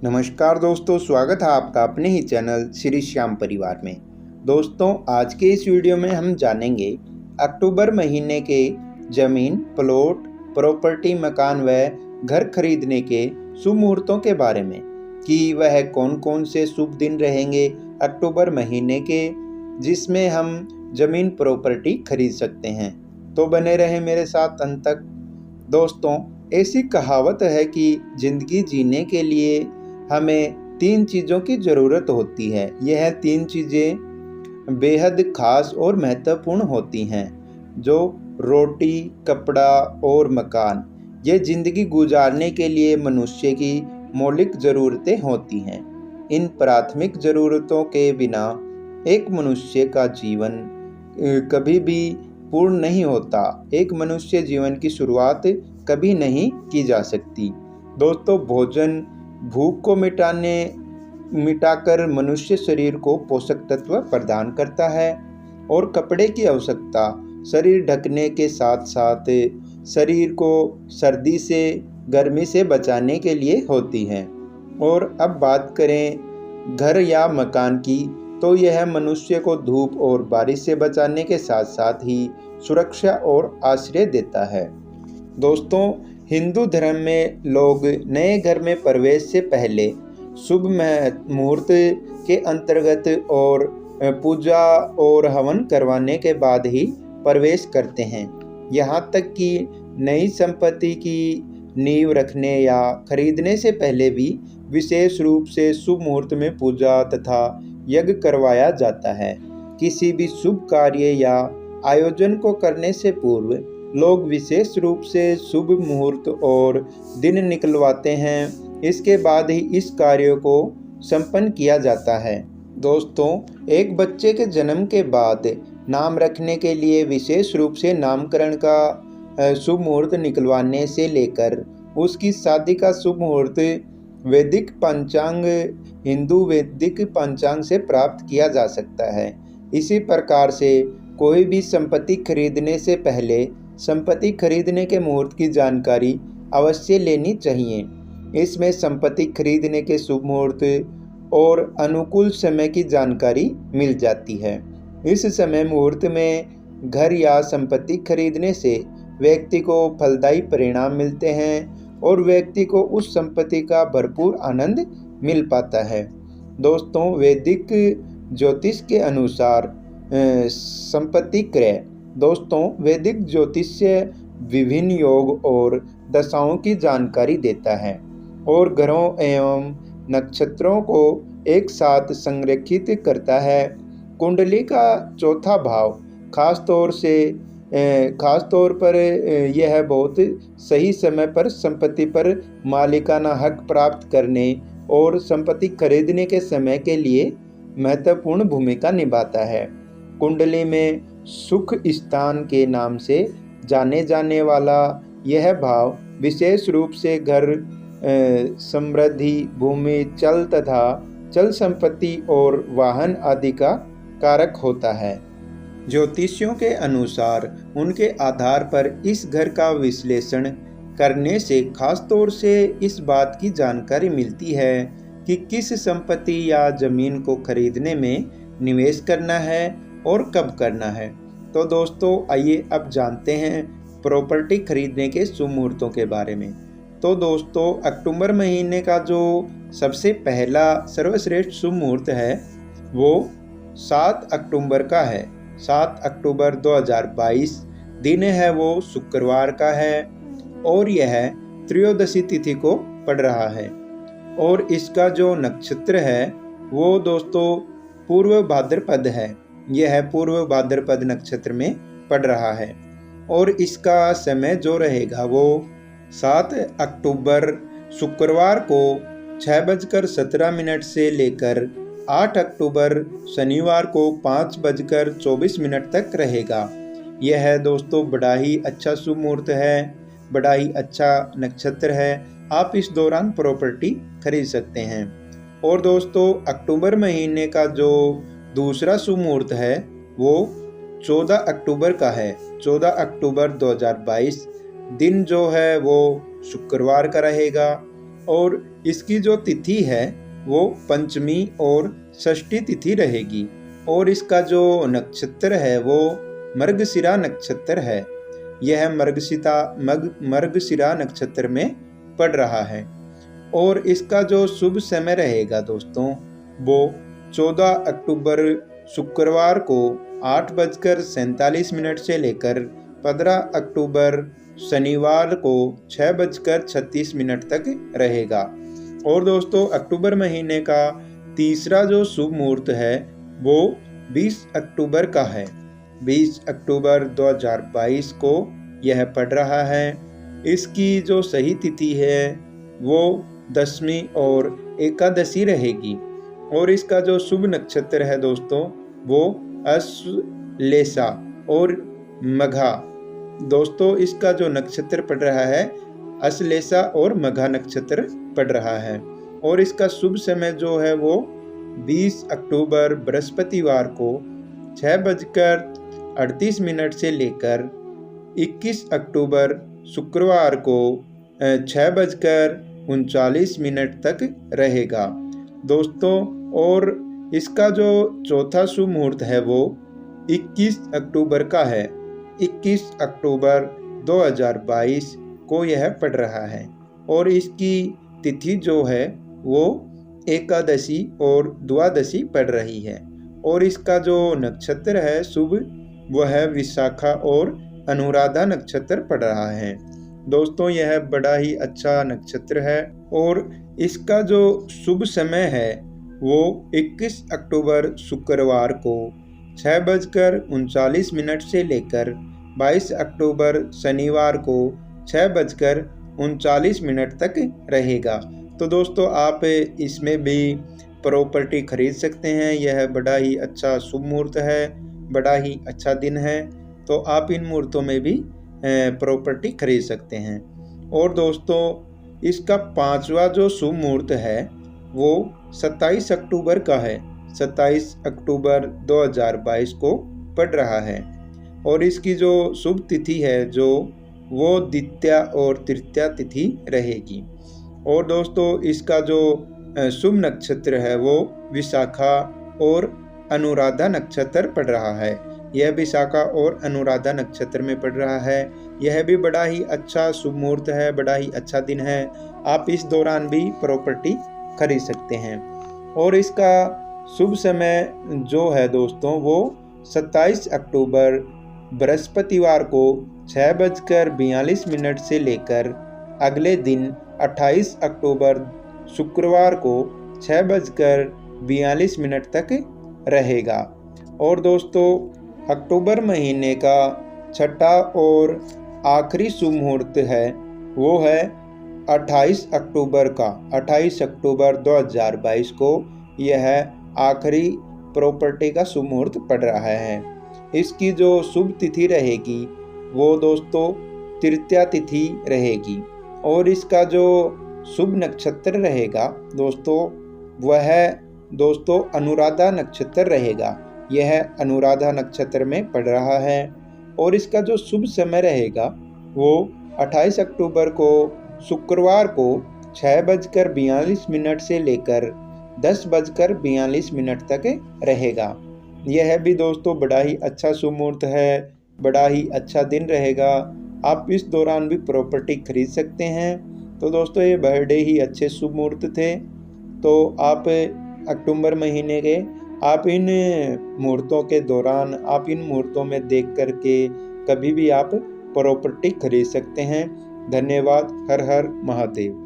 नमस्कार दोस्तों, स्वागत है आपका अपने ही चैनल श्री श्याम परिवार में। दोस्तों, आज के इस वीडियो में हम जानेंगे अक्टूबर महीने के जमीन, प्लॉट, प्रॉपर्टी, मकान व घर खरीदने के शुभ मुहूर्तों के बारे में कि वह कौन कौन से शुभ दिन रहेंगे अक्टूबर महीने के, जिसमें हम जमीन प्रॉपर्टी खरीद सकते हैं। तो बने रहें मेरे साथ अंत तक। दोस्तों, ऐसी कहावत है कि जिंदगी जीने के लिए हमें 3 चीज़ों की ज़रूरत होती है। यह 3 चीज़ें बेहद खास और महत्वपूर्ण होती हैं, जो रोटी, कपड़ा और मकान। ये ज़िंदगी गुजारने के लिए मनुष्य की मौलिक ज़रूरतें होती हैं। इन प्राथमिक ज़रूरतों के बिना एक मनुष्य का जीवन कभी भी पूर्ण नहीं होता। एक मनुष्य जीवन की शुरुआत कभी नहीं की जा सकती। दोस्तों, भोजन भूख को मिटाकर मनुष्य शरीर को पोषक तत्व प्रदान करता है, और कपड़े की आवश्यकता शरीर ढकने के साथ साथ शरीर को सर्दी से, गर्मी से बचाने के लिए होती है। और अब बात करें घर या मकान की, तो यह मनुष्य को धूप और बारिश से बचाने के साथ साथ ही सुरक्षा और आश्रय देता है। दोस्तों, हिंदू धर्म में लोग नए घर में प्रवेश से पहले शुभ मुहूर्त के अंतर्गत और पूजा और हवन करवाने के बाद ही प्रवेश करते हैं। यहाँ तक कि नई संपत्ति की नींव रखने या खरीदने से पहले भी विशेष रूप से शुभ मुहूर्त में पूजा तथा यज्ञ करवाया जाता है। किसी भी शुभ कार्य या आयोजन को करने से पूर्व लोग विशेष रूप से शुभ मुहूर्त और दिन निकलवाते हैं। इसके बाद ही इस कार्य को संपन्न किया जाता है। दोस्तों, एक बच्चे के जन्म के बाद नाम रखने के लिए विशेष रूप से नामकरण का शुभ मुहूर्त निकलवाने से लेकर उसकी शादी का शुभ मुहूर्त वैदिक पंचांग, हिंदू वैदिक पंचांग से प्राप्त किया जा सकता है। इसी प्रकार से कोई भी संपत्ति खरीदने से पहले संपत्ति खरीदने के मुहूर्त की जानकारी अवश्य लेनी चाहिए। इसमें संपत्ति खरीदने के शुभ मुहूर्त और अनुकूल समय की जानकारी मिल जाती है। इस समय मुहूर्त में घर या संपत्ति खरीदने से व्यक्ति को फलदायी परिणाम मिलते हैं और व्यक्ति को उस संपत्ति का भरपूर आनंद मिल पाता है। दोस्तों, वैदिक ज्योतिष के अनुसार संपत्ति क्रय। दोस्तों, वैदिक ज्योतिष्य विभिन्न योग और दशाओं की जानकारी देता है और ग्रहों एवं नक्षत्रों को एक साथ संरेखित करता है। कुंडली का चौथा भाव खास तौर पर यह बहुत सही समय पर संपत्ति पर मालिकाना हक प्राप्त करने और संपत्ति खरीदने के समय के लिए महत्वपूर्ण भूमिका निभाता है। कुंडली में सुख स्थान के नाम से जाने जाने वाला यह भाव विशेष रूप से घर, समृद्धि, भूमि, चल तथा चल संपत्ति और वाहन आदि का कारक होता है। ज्योतिषियों के अनुसार उनके आधार पर इस घर का विश्लेषण करने से खास तौर से इस बात की जानकारी मिलती है कि किस संपत्ति या जमीन को खरीदने में निवेश करना है और कब करना है। तो दोस्तों, आइए अब जानते हैं प्रॉपर्टी खरीदने के शुभ मुहूर्तों के बारे में। तो दोस्तों, अक्टूबर महीने का जो सबसे पहला सर्वश्रेष्ठ शुभ मुहूर्त है वो 7 अक्टूबर का है। 7 अक्टूबर 2022 दिन है वो शुक्रवार का है और यह त्रयोदशी तिथि को पड़ रहा है। और इसका जो नक्षत्र है वो दोस्तों पूर्व भाद्रपद है। यह पूर्व भाद्रपद नक्षत्र में पड़ रहा है और इसका समय जो रहेगा वो 7 अक्टूबर शुक्रवार को 6:17 से लेकर 8 अक्टूबर शनिवार को 5:24 तक रहेगा। यह दोस्तों बड़ा ही अच्छा शुभ मुहूर्त है, बड़ा ही अच्छा नक्षत्र है। आप इस दौरान प्रॉपर्टी खरीद सकते हैं। और दोस्तों, अक्टूबर महीने का जो दूसरा शुभ मुहूर्त है वो 14 अक्टूबर का है। 14 अक्टूबर 2022 दिन जो है वो शुक्रवार का रहेगा और इसकी जो तिथि है वो पंचमी और षष्ठी तिथि रहेगी। और इसका जो नक्षत्र है वो मृगशिरा नक्षत्र है। यह मृगशिरा नक्षत्र में पड़ रहा है। और इसका जो शुभ समय रहेगा दोस्तों वो 14 अक्टूबर शुक्रवार को 8:47 से लेकर 15 अक्टूबर शनिवार को 6:36 तक रहेगा। और दोस्तों अक्टूबर महीने का तीसरा जो शुभ मुहूर्त है वो 20 अक्टूबर का है। 20 अक्टूबर 2022 को यह पड़ रहा है। इसकी जो सही तिथि है वो दशमी और एकादशी रहेगी। और इसका जो शुभ नक्षत्र है दोस्तों वो अश्लेषा और मघा। दोस्तों इसका जो नक्षत्र पड़ रहा है अश्लेषा और मघा नक्षत्र पड़ रहा है। और इसका शुभ समय जो है वो 20 अक्टूबर बृहस्पतिवार को 6:38 से लेकर 21 अक्टूबर शुक्रवार को 6:39 तक रहेगा दोस्तों। और इसका जो चौथा शुभ मुहूर्त है वो 21 अक्टूबर का है। 21 अक्टूबर 2022 को यह पड़ रहा है। और इसकी तिथि जो है वो एकादशी और द्वादशी पड़ रही है। और इसका जो नक्षत्र है शुभ वह है विशाखा और अनुराधा नक्षत्र पड़ रहा है दोस्तों। यह बड़ा ही अच्छा नक्षत्र है। और इसका जो शुभ समय है वो 21 अक्टूबर शुक्रवार को 6:39 से लेकर 22 अक्टूबर शनिवार को 6:39 तक रहेगा। तो दोस्तों आप इसमें भी प्रॉपर्टी खरीद सकते हैं। यह बड़ा ही अच्छा शुभ मुहूर्त है, बड़ा ही अच्छा दिन है। तो आप इन मुहूर्तों में भी प्रॉपर्टी खरीद सकते हैं। और दोस्तों इसका पांचवा जो शुभ मुहूर्त है वो 27 अक्टूबर का है। 27 अक्टूबर 2022 को पड़ रहा है। और इसकी जो शुभ तिथि है जो वो द्वितीया और तृतीया तिथि रहेगी। और दोस्तों इसका जो शुभ नक्षत्र है वो विशाखा और अनुराधा नक्षत्र पड़ रहा है। यह विशाखा और अनुराधा नक्षत्र में पड़ रहा है। यह भी बड़ा ही अच्छा शुभ मुहूर्त है, बड़ा ही अच्छा दिन है। आप इस दौरान भी प्रॉपर्टी खरीद सकते हैं। और इसका शुभ समय जो है दोस्तों वो 27 अक्टूबर बृहस्पतिवार को 6:42 से लेकर अगले दिन 28 अक्टूबर शुक्रवार को 6:42 तक रहेगा। और दोस्तों अक्टूबर महीने का छठा और आखिरी शुभ मुहूर्त है वो है 28 अक्टूबर का। 28 अक्टूबर 2022 को यह आखिरी प्रॉपर्टी का शुभ मुहूर्त पड़ रहा है। इसकी जो शुभ तिथि रहेगी वो दोस्तों तृतीया तिथि रहेगी। और इसका जो शुभ नक्षत्र रहेगा दोस्तों वह दोस्तों अनुराधा नक्षत्र रहेगा। यह अनुराधा नक्षत्र में पड़ रहा है। और इसका जो शुभ समय रहेगा वो 28 अक्टूबर को शुक्रवार को 6:42 से लेकर 10:42 तक रहेगा। यह भी दोस्तों बड़ा ही अच्छा शुभ मुहूर्त है, बड़ा ही अच्छा दिन रहेगा। आप इस दौरान भी प्रॉपर्टी खरीद सकते हैं। तो दोस्तों ये बड़े ही अच्छे शुभ मुहूर्त थे। तो आप अक्टूबर महीने के आप इन मुहूर्तों के दौरान आप इन मुहूर्तों में देख करके कभी भी आप प्रॉपर्टी खरीद सकते हैं। धन्यवाद। हर हर महादेव।